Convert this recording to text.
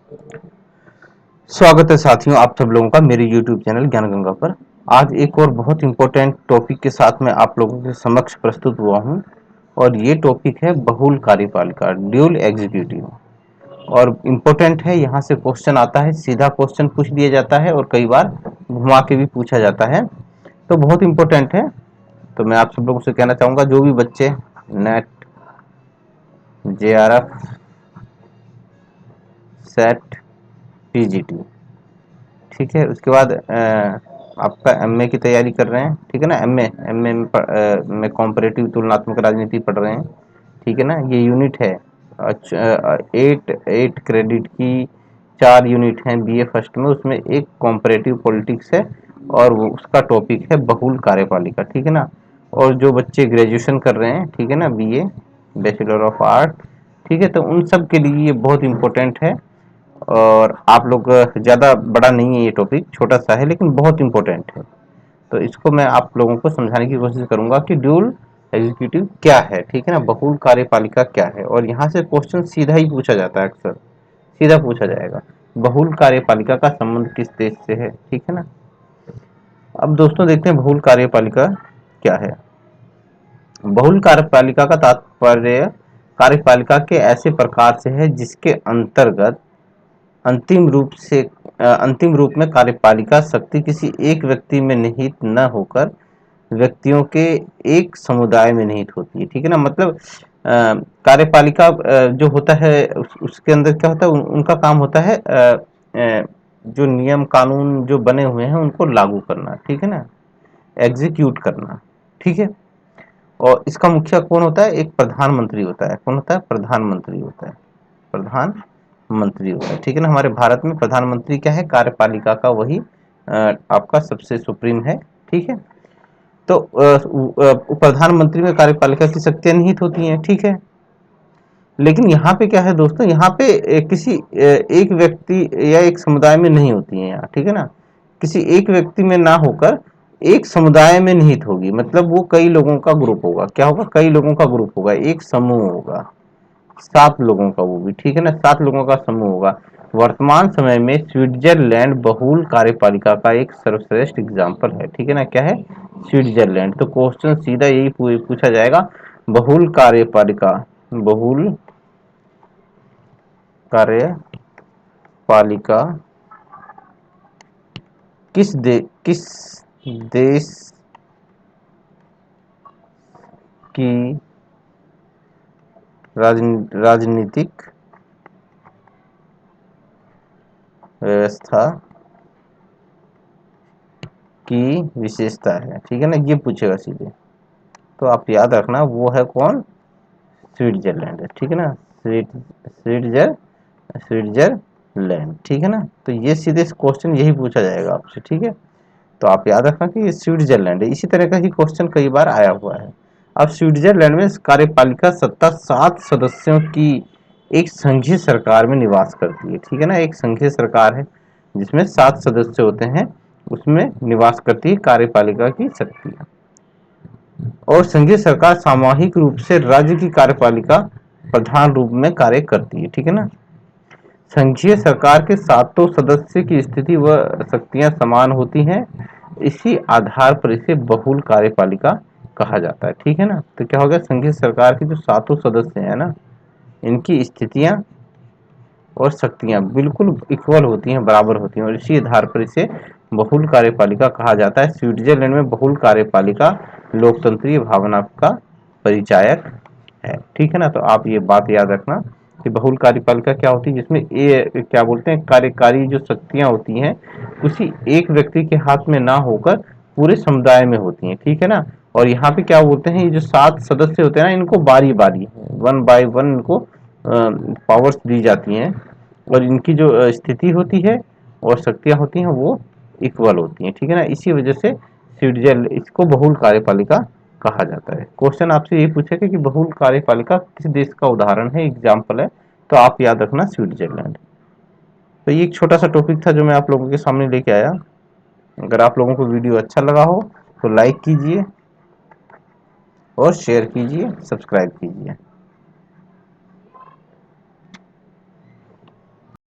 स्वागत है साथियों, आप सब लोगों का मेरे YouTube चैनल ज्ञान गंगा पर। आज एक और बहुत इंपॉर्टेंट टॉपिक के साथ मैं आप लोगों के समक्ष प्रस्तुत हुआ हूं और ये टॉपिक है बहुल कार्यपालिका, ड्यूल एग्जीक्यूटिव। और इम्पोर्टेंट है, यहाँ से क्वेश्चन आता है, सीधा क्वेश्चन पूछ दिया जाता है और कई बार घुमा के भी पूछा जाता है, तो बहुत इंपॉर्टेंट है। तो मैं आप सब लोगों से कहना चाहूँगा, जो भी बच्चे नेट, JRF, सेट, PGT, ठीक है, उसके बाद आपका MA की तैयारी कर रहे हैं, ठीक है ना। MA में कॉम्परेटिव तुलनात्मक राजनीति पढ़ रहे हैं, ठीक है ना। ये यूनिट है, 8 क्रेडिट की 4 यूनिट हैं BA फर्स्ट में, उसमें एक कॉम्परेटिव पॉलिटिक्स है और वो उसका टॉपिक है बहुल कार्यपालिका, ठीक है ना। और जो बच्चे ग्रेजुएशन कर रहे हैं, ठीक है ना, BA बैचलर ऑफ आर्ट, ठीक है, तो उन सब के लिए ये बहुत इंपॉर्टेंट है। और आप लोग, ज़्यादा बड़ा नहीं है ये टॉपिक, छोटा सा है लेकिन बहुत इंपॉर्टेंट है। तो इसको मैं आप लोगों को समझाने की कोशिश करूंगा कि ड्यूल एग्जीक्यूटिव क्या है, ठीक है ना, बहुल कार्यपालिका क्या है। और यहाँ से क्वेश्चन सीधा ही पूछा जाता है, अक्सर सीधा पूछा जाएगा, बहुल कार्यपालिका का संबंध किस देश से है, ठीक है ना। अब दोस्तों देखते हैं बहुल कार्यपालिका क्या है। बहुल कार्यपालिका का तात्पर्य कार्यपालिका के ऐसे प्रकार से है जिसके अंतर्गत अंतिम रूप में कार्यपालिका शक्ति किसी एक व्यक्ति में निहित न होकर व्यक्तियों के एक समुदाय में निहित होती है, ठीक है ना। मतलब कार्यपालिका जो होता है उसके अंदर क्या होता है, उनका काम होता है जो नियम कानून जो बने हुए हैं उनको लागू करना, ठीक है ना, एग्जीक्यूट करना, ठीक है। और इसका मुखिया कौन होता है, एक प्रधानमंत्री होता है। कौन होता है, प्रधानमंत्री होता है, प्रधानमंत्री होता है, ठीक है ना। हमारे भारत में प्रधानमंत्री क्या है, कार्यपालिका का वही आपका सबसे सुप्रीम है, ठीक है। तो प्रधानमंत्री में कार्यपालिका की शक्तियां निहित होती हैं, ठीक है। लेकिन यहाँ पे क्या है दोस्तों, यहाँ पे किसी एक व्यक्ति या एक समुदाय में नहीं होती है यहाँ, ठीक है ना। किसी एक व्यक्ति में ना होकर एक समुदाय में निहित होगी, मतलब वो कई लोगों का ग्रुप होगा। क्या होगा, कई लोगों का ग्रुप होगा, एक समूह होगा, 7 लोगों का, वो भी ठीक है ना, 7 लोगों का समूह होगा। वर्तमान समय में स्विट्जरलैंड बहुल कार्यपालिका का एक सर्वश्रेष्ठ एग्जाम्पल है, ठीक है ना। क्या है, स्विट्जरलैंड। तो क्वेश्चन सीधा यही पूछा जाएगा, बहुल कार्यपालिका, बहुल कार्यपालिका किस देश की राजनीतिक व्यवस्था की विशेषता है, ठीक है ना, ये पूछेगा सीधे। तो आप याद रखना, वो है कौन, स्विट्जरलैंड है, ठीक है ना। स्विट्जरलैंड, ठीक है ना। तो ये सीधे क्वेश्चन यही पूछा जाएगा आपसे, ठीक है। तो आप याद रखना कि ये स्विट्जरलैंड है। इसी तरह का ही क्वेश्चन कई बार आया हुआ है। अब स्विट्जरलैंड में कार्यपालिका सत्ता 7 सदस्यों की एक संघीय सरकार में निवास करती है, ठीक है ना। एक संघीय सरकार है जिसमें 7 सदस्य होते हैं, उसमें निवास करती है कार्यपालिका की शक्तियां। और संघीय सरकार सामूहिक रूप से राज्य की कार्यपालिका प्रधान रूप में कार्य करती है, ठीक है ना। संघीय सरकार के 7 सदस्य की स्थिति व शक्तियां समान होती हैं, इसी आधार पर इसे बहुल कार्यपालिका कहा जाता है, ठीक है ना। तो क्या हो गया, संघीय सरकार के जो 7 सदस्य हैं ना, इनकी स्थितियां और शक्तियां बिल्कुल इक्वल होती हैं, बराबर होती हैं, और इसी आधार पर इसे बहुल कार्यपालिका कहा जाता है। स्विट्जरलैंड में बहुल कार्यपालिका लोकतंत्रीय भावना का परिचायक है, ठीक है ना। तो आप ये बात याद रखना कि बहुल कार्यपालिका क्या होती है, जिसमें ये क्या बोलते हैं, कार्यकारी जो शक्तियां होती हैं किसी एक व्यक्ति के हाथ में ना होकर पूरे समुदाय में होती हैं, ठीक है ना। और यहाँ पे क्या बोलते हैं, ये जो 7 सदस्य होते हैं ना, इनको बारी बारी, वन बाय वन इनको पावर्स दी जाती हैं, और इनकी जो स्थिति होती है और शक्तियां होती हैं वो इक्वल होती हैं, ठीक है ना। इसी वजह से स्विट्जरलैंड इसको बहुल कार्यपालिका कहा जाता है। क्वेश्चन आपसे यही पूछेगा कि बहुल कार्यपालिका किस देश का उदाहरण है, एग्जाम्पल है, तो आप याद रखना स्विट्जरलैंड। तो ये एक छोटा सा टॉपिक था जो मैं आप लोगों के सामने लेके आया। अगर आप लोगों को वीडियो अच्छा लगा हो तो लाइक कीजिए और शेयर कीजिए, सब्सक्राइब कीजिए।